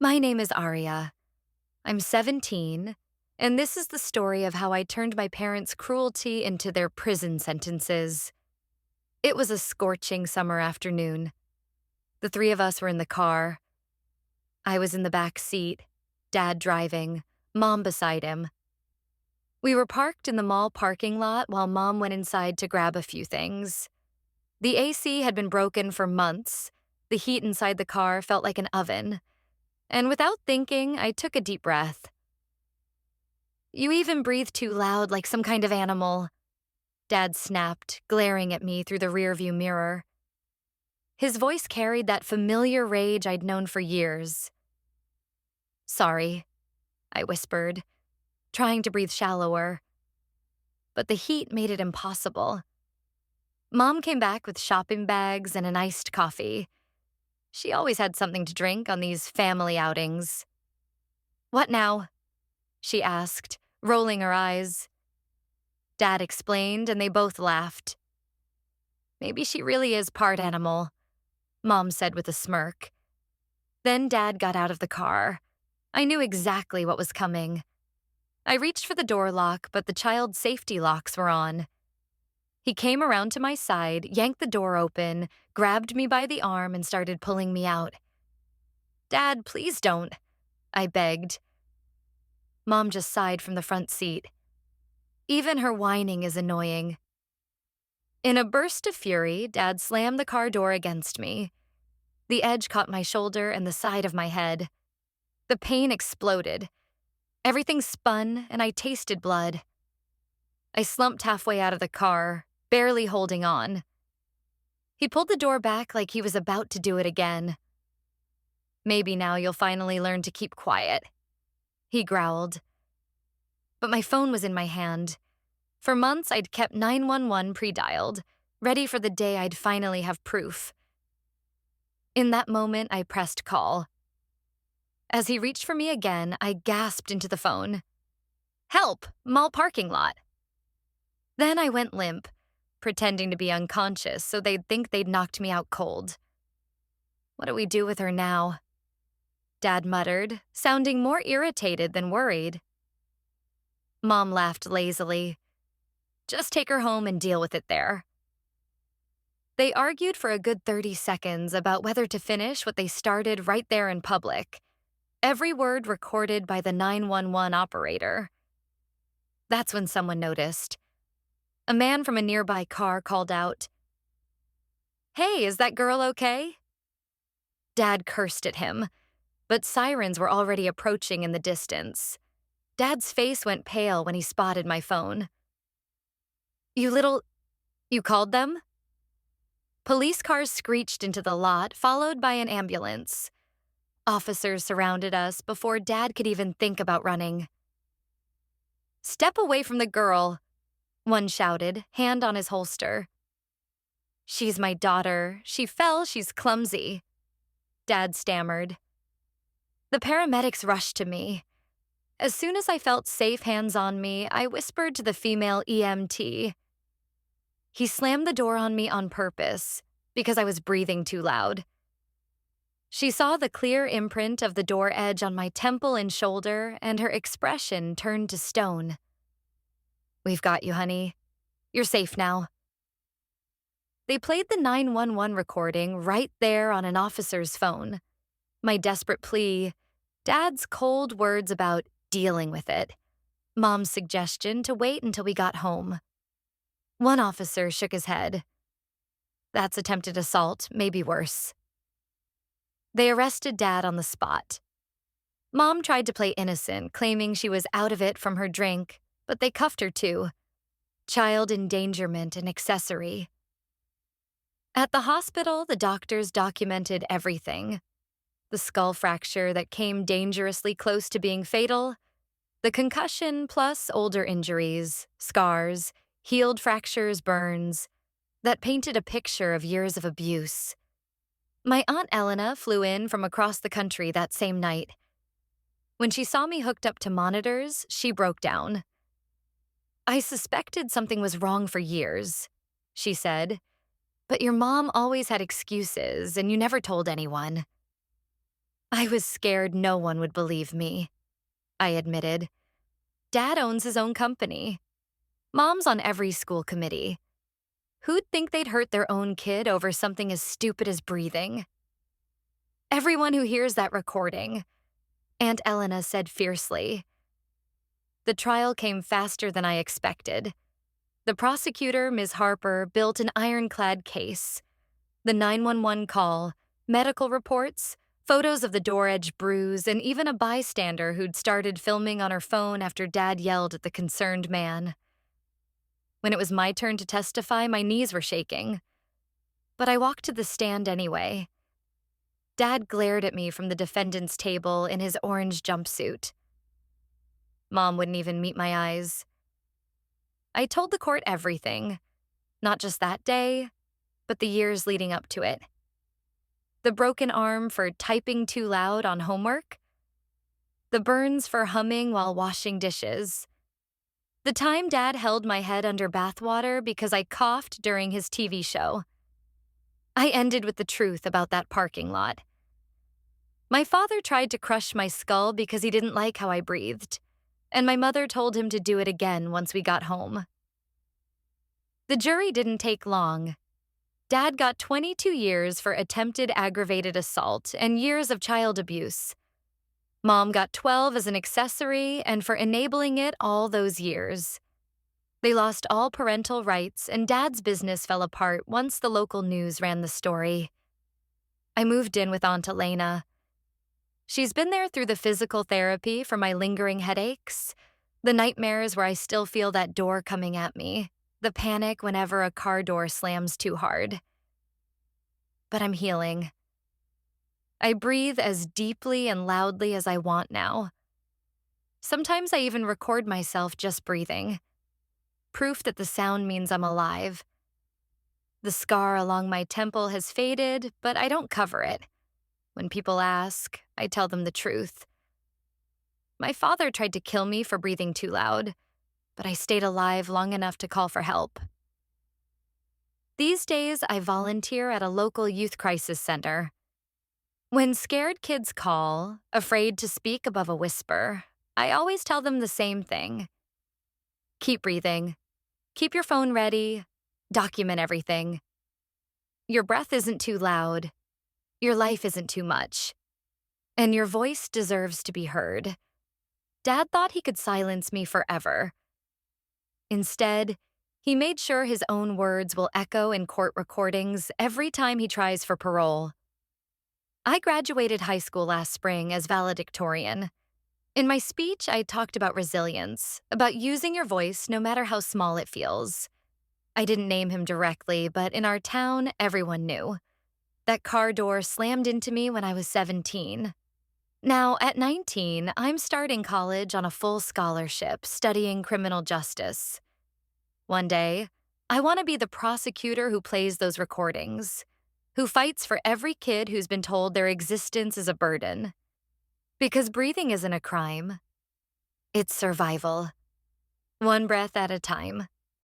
My name is Aria. I'm 17, and this is the story of how I turned my parents' cruelty into their prison sentences. It was a scorching summer afternoon. The three of us were in the car. I was in the back seat, Dad driving, Mom beside him. We were parked in the mall parking lot while Mom went inside to grab a few things. The AC had been broken for months. The heat inside the car felt like an oven. And without thinking, I took a deep breath. "You even breathe too loud like some kind of animal," Dad snapped, glaring at me through the rearview mirror. His voice carried that familiar rage I'd known for years. "Sorry," I whispered, trying to breathe shallower. But the heat made it impossible. Mom came back with shopping bags and an iced coffee. She always had something to drink on these family outings. "What now?" she asked, rolling her eyes. Dad explained, and they both laughed. "Maybe she really is part animal," Mom said with a smirk. Then Dad got out of the car. I knew exactly what was coming. I reached for the door lock, but the child safety locks were on. He came around to my side, yanked the door open, grabbed me by the arm, and started pulling me out. "Dad, please don't," I begged. Mom just sighed from the front seat. Even her whining is annoying. In a burst of fury, Dad slammed the car door against me. The edge caught my shoulder and the side of my head. The pain exploded. Everything spun, and I tasted blood. I slumped halfway out of the car, barely holding on. He pulled the door back like he was about to do it again. "Maybe now you'll finally learn to keep quiet," he growled. But my phone was in my hand. For months, I'd kept 911 pre-dialed, ready for the day I'd finally have proof. In that moment, I pressed call. As he reached for me again, I gasped into the phone. "Help! Mall parking lot." Then I went limp, pretending to be unconscious so they'd think they'd knocked me out cold. "What do we do with her now?" Dad muttered, sounding more irritated than worried. Mom laughed lazily. "Just take her home and deal with it there." They argued for a good 30 seconds about whether to finish what they started right there in public, every word recorded by the 911 operator. That's when someone noticed. A man from a nearby car called out, "Hey, is that girl okay?" Dad cursed at him, but sirens were already approaching in the distance. Dad's face went pale when he spotted my phone. You called them?" Police cars screeched into the lot, followed by an ambulance. Officers surrounded us before Dad could even think about running. "Step away from the girl," one shouted, hand on his holster. "She's my daughter. She fell, she's clumsy," Dad stammered. The paramedics rushed to me. As soon as I felt safe hands on me, I whispered to the female EMT. He slammed the door on me on purpose, because I was breathing too loud. She saw the clear imprint of the door edge on my temple and shoulder, and her expression turned to stone. "We've got you, honey. You're safe now." They played the 911 recording right there on an officer's phone. My desperate plea, Dad's cold words about dealing with it, Mom's suggestion to wait until we got home. One officer shook his head. "That's attempted assault, maybe worse." They arrested Dad on the spot. Mom tried to play innocent, claiming she was out of it from her drink, but they cuffed her too. Child endangerment and accessory. At the hospital, the doctors documented everything. The skull fracture that came dangerously close to being fatal, the concussion plus older injuries, scars, healed fractures, burns, that painted a picture of years of abuse. My Aunt Elena flew in from across the country that same night. When she saw me hooked up to monitors, she broke down. "I suspected something was wrong for years," she said, "but your mom always had excuses and you never told anyone." I was scared no one would believe me, I admitted. Dad owns his own company. Mom's on every school committee. Who'd think they'd hurt their own kid over something as stupid as breathing? Everyone who hears that recording, Aunt Elena said fiercely. The trial came faster than I expected. The prosecutor, Ms. Harper, built an ironclad case. The 911 call, medical reports, photos of the door edge bruise, and even a bystander who'd started filming on her phone after Dad yelled at the concerned man. When it was my turn to testify, my knees were shaking. But I walked to the stand anyway. Dad glared at me from the defendant's table in his orange jumpsuit. Mom wouldn't even meet my eyes. I told the court everything, not just that day, but the years leading up to it. The broken arm for typing too loud on homework. The burns for humming while washing dishes. The time Dad held my head under bathwater because I coughed during his TV show. I ended with the truth about that parking lot. My father tried to crush my skull because he didn't like how I breathed, and my mother told him to do it again once we got home. The jury didn't take long. Dad got 22 years for attempted aggravated assault and years of child abuse. Mom got 12 as an accessory and for enabling it all those years. They lost all parental rights, and Dad's business fell apart once the local news ran the story. I moved in with Aunt Elena. She's been there through the physical therapy for my lingering headaches, the nightmares where I still feel that door coming at me, the panic whenever a car door slams too hard. But I'm healing. I breathe as deeply and loudly as I want now. Sometimes I even record myself just breathing. Proof that the sound means I'm alive. The scar along my temple has faded, but I don't cover it. When people ask, I tell them the truth. My father tried to kill me for breathing too loud, but I stayed alive long enough to call for help. These days, I volunteer at a local youth crisis center. When scared kids call, afraid to speak above a whisper, I always tell them the same thing. Keep breathing. Keep your phone ready. Document everything. Your breath isn't too loud. Your life isn't too much. And your voice deserves to be heard. Dad thought he could silence me forever. Instead, he made sure his own words will echo in court recordings every time he tries for parole. I graduated high school last spring as valedictorian. In my speech, I talked about resilience, about using your voice no matter how small it feels. I didn't name him directly, but in our town, everyone knew. That car door slammed into me when I was 17. Now, at 19, I'm starting college on a full scholarship, studying criminal justice. One day, I want to be the prosecutor who plays those recordings, who fights for every kid who's been told their existence is a burden. Because breathing isn't a crime. It's survival. One breath at a time.